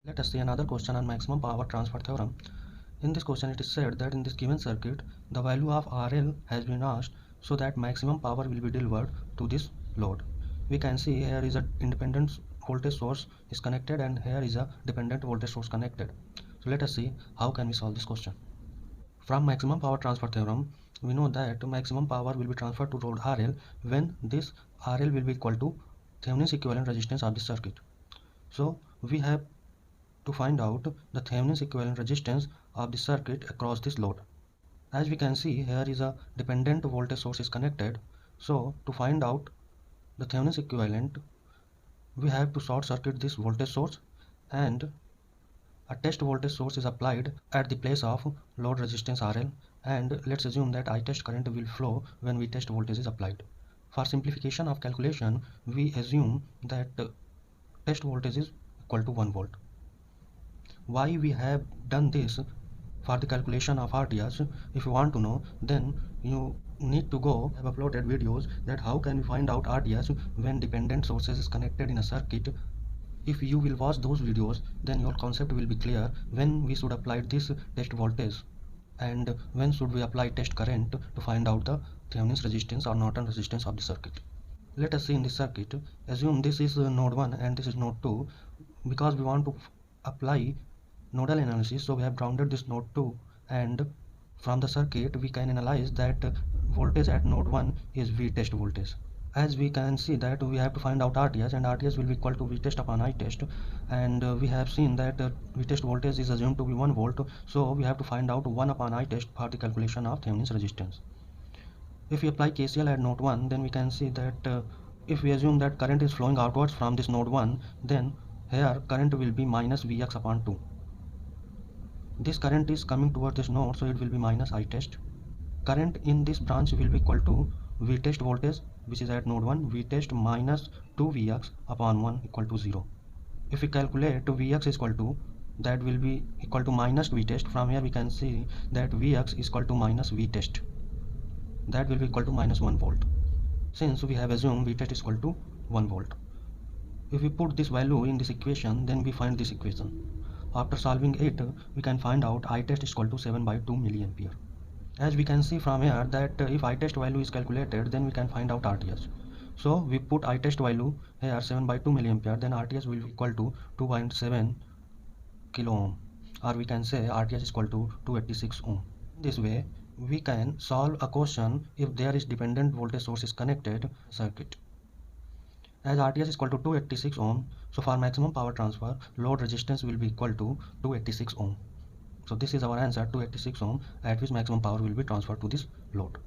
Let us see another question on maximum power transfer theorem. In this question it is said that in this given circuit the value of RL has been asked so that maximum power will be delivered to this load. We can see here is a independent voltage source is connected and here is a dependent voltage source connected. So let us see how can we solve this question. From maximum power transfer theorem we know that maximum power will be transferred to load RL when this RL will be equal to Thevenin's equivalent resistance of the circuit. So we have to find out the Thevenin's equivalent resistance of the circuit across this load. As we can see here is a dependent voltage source is connected. So to find out the Thevenin's equivalent we have to short circuit this voltage source and a test voltage source is applied at the place of load resistance RL, and let's assume that I test current will flow when we test voltage is applied. For simplification of calculation we assume that test voltage is equal to 1 volt. Why we have done this? For the calculation of RTH, if you want to know, then you need to go have uploaded videos that how can we find out RTH when dependent sources is connected in a circuit. If you will watch those videos, then your concept will be clear when we should apply this test voltage and when should we apply test current to find out the Thevenin's resistance or Norton resistance of the circuit. Let us see in this circuit, assume this is node 1 and this is node 2. Because we want to apply nodal analysis, so we have grounded this node 2, and from the circuit we can analyze that voltage at node 1 is V test voltage. As we can see that we have to find out RTH, and RTH will be equal to V test upon I test, and we have seen that V test voltage is assumed to be 1 volt, so we have to find out 1 upon I test for the calculation of Thevenin's resistance. If we apply KCL at node 1, then we can see that if we assume that current is flowing outwards from this node 1, then here current will be minus Vx upon 2. This current is coming towards this node, so it will be minus I test. Current in this branch will be equal to V test voltage, which is at node 1, V test minus 2 Vx upon 1 equal to 0. If we calculate Vx is equal to, that will be equal to minus V test. From here we can see that Vx is equal to minus V test. That will be equal to minus 1 volt. Since we have assumed V test is equal to 1 volt. If we put this value in this equation, then we find this equation. After solving it, we can find out I test is equal to 7 by 2 milliampere. As we can see from here that if I test value is calculated, then we can find out RTH. So we put I test value here 7 by 2 milliampere, then RTH will be equal to 2.7 kilo ohm, or we can say RTH is equal to 286 ohm. This way we can solve a question if there is dependent voltage source is connected circuit. As RTH is equal to 286 ohm, so for maximum power transfer, load resistance will be equal to 286 ohm. So this is our answer, 286 ohm, at which maximum power will be transferred to this load.